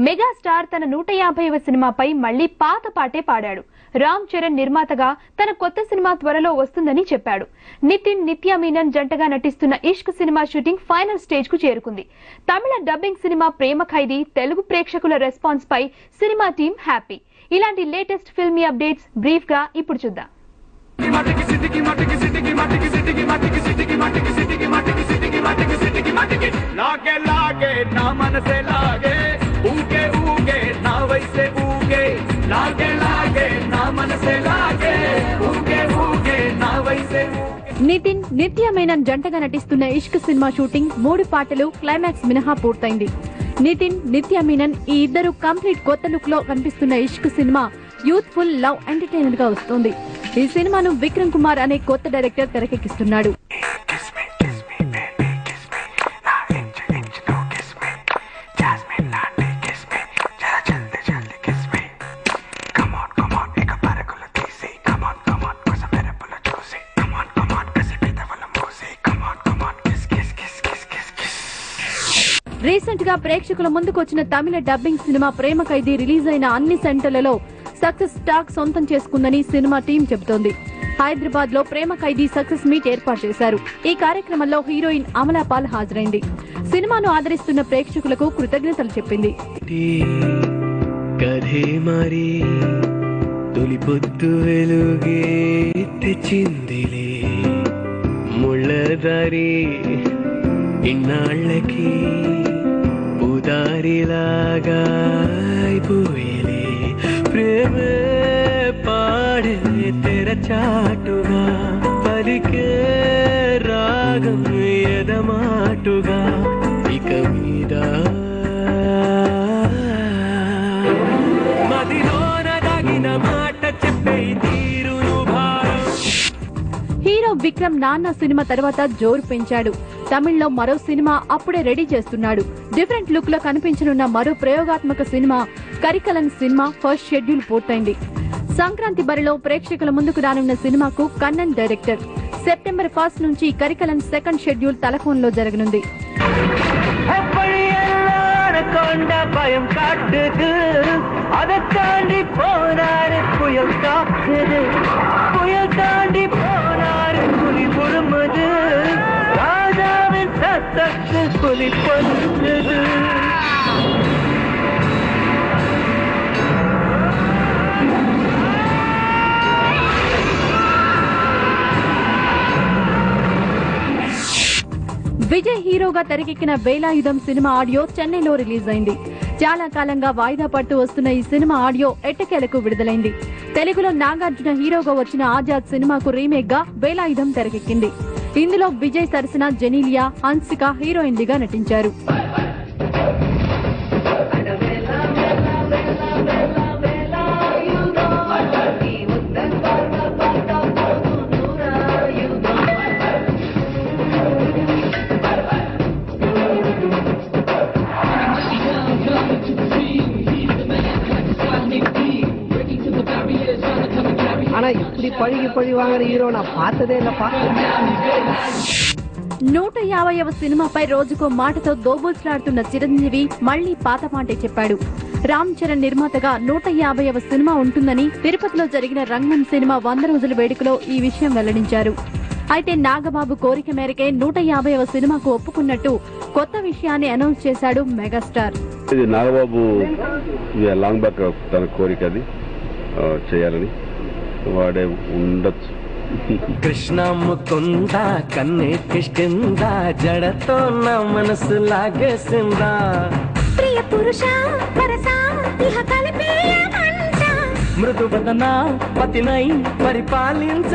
Megastar తన 150వ సినిమాపై మళ్లీ పాత పాటే పాడాడు. రామ్ చరణ్ నిర్మాతగా తన కొత్త సినిమా త్వరలో వస్తుందని చెప్పాడు. నితిన్ నిత్య మీనన్ జంటగా నటిస్తున్న ఇష్క్ సినిమా షూటింగ్ ఫైనల్ స్టేజ్ కు చేరుకుంది. తమిళ డబ్బింగ్ సినిమా ప్రేమ ఖైదీ తెలుగు ప్రేక్షకుల రెస్పాన్స్ పై సినిమా టీం హ్యాపీ. ఇలాంటి లేటెస్ట్ ఫిల్మీ అప్డేట్స్ బ్రీఫ్ గా ఇప్పుడు చూద్దాం. నితిన్ నిత్య మీనన్ జంటగా నటిస్తున్న ఇష్క్ సినిమా షూటింగ్ 3 పాటలు క్లైమాక్స్ మినహా పూర్తయింది. నితిన్ నిత్య మీనన్ ఈ ఇద్దరు కంప్లీట్ కొత్త లుక్ లో కనిపిస్తున్న ఇష్క్ సినిమా యూత్ఫుల్ లవ్ ఎంటర్టైనర్ గా వస్తుంది. ఈ సినిమాను విక్రమ్ కుమార్ అనే కొత్త డైరెక్టర్ తెరకెక్కిస్తున్నాడు. రీసెంట్ గా ప్రేక్షకుల ముందుకు వచ్చిన తమిళ డబ్బింగ్ సినిమా ప్రేమ ఖైదీ రిలీజ్ అయిన అన్ని సెంటర్లలో సక్సెస్ టాక్ సొంతం చేసుకుందని సినిమా టీం చెబుతోంది. హైదరాబాద్ లో ప్రేమ ఖైదీ సక్సెస్ మీట్ ఏర్పాటు చేశారు. ఈ కార్యక్రమంలో హీరోయిన్ అమలా పాల్ హాజరైంది. సినిమాను ఆదరిస్తున్న ప్రేక్షకులకు కృతజ్ఞతలు చెప్పింది. ఇన్నాళ్ళకి ఉదారిలాగా అయిపోయేలే ప్రేమే పాడే తెరచాటుగా పలికే రాగం ఎదమాటుగా ఇక మీద మదిలోన దాగిన మాట చెప్పే తీరును భారం. హీరో విక్రమ్ నాన్న సినిమా తర్వాత జోరు పెంచాడు. తమిళ్లో మరో సినిమా అప్పుడే రెడీ చేస్తున్నాడు. డిఫరెంట్ లుక్ లో కనిపించనున్న మరో ప్రయోగాత్మక cinema Karikalan cinema first schedule పూర్తయింది. సంక్రాంతి బరిలో ప్రేక్షకుల ముందుకు రానున్న సినిమాకు కన్నన్ డైరెక్టర్. సెప్టెంబర్ 1 నుంచి కరికలన్ సెకండ్ షెడ్యూల్ తలకోన్లో జరగనుంది. విజయ్ హీరోగా తెరకెక్కిన వేలాయుధం సినిమా ఆడియో చెన్నైలో రిలీజ్ అయింది. చాలా కాలంగా వాయిదా పడుతూ వస్తున్న ఈ సినిమా ఆడియో ఎట్టకేలకు విడుదలైంది. తెలుగులో నాగార్జున హీరోగా వచ్చిన ఆజాద్ సినిమాకు రీమేక్ గా వేలాయుధం తెరకెక్కింది. ఇందులో విజయ్ సరసన జెనీలియా, హన్సిక హీరోయిన్లుగా నటించారు. ஆனா இப்படி பழி வாங்குற ஹீரோ நான் பார்த்ததே இல்லப்பா. 150వ సినిమాపై రోజుకో మాటతో దోబూల్స్లాడుతున్న చిరంజీవి మళ్లీ పాత మాటే చెప్పాడు. రామ్ చరణ్ నిర్మాతగా 150వ సినిమా ఉంటుందని తిరుపతిలో జరిగిన రంగం సినిమా 100 రోజుల వేడుకలో ఈ విషయం వెల్లడించారు. అయితే నాగబాబు కోరిక మేరకే 150వ సినిమాకు ఒప్పుకున్నట్టు కొత్త విషయాన్ని అనౌన్స్ చేశాడు మెగాస్టార్. నాగబాబు లాంగ్ బ్యాక్ తన కోరిక అది చేయాలని వాడే ఉండొచ్చు. కృష్ణ ముకుంద కన్నెక్కిష్టింద జడతో నా మనసు లాగేసిందా ప్రియ పురుష వరస ఇహ కలిపే మంచ మృదువదన పతినై పరిపాలించ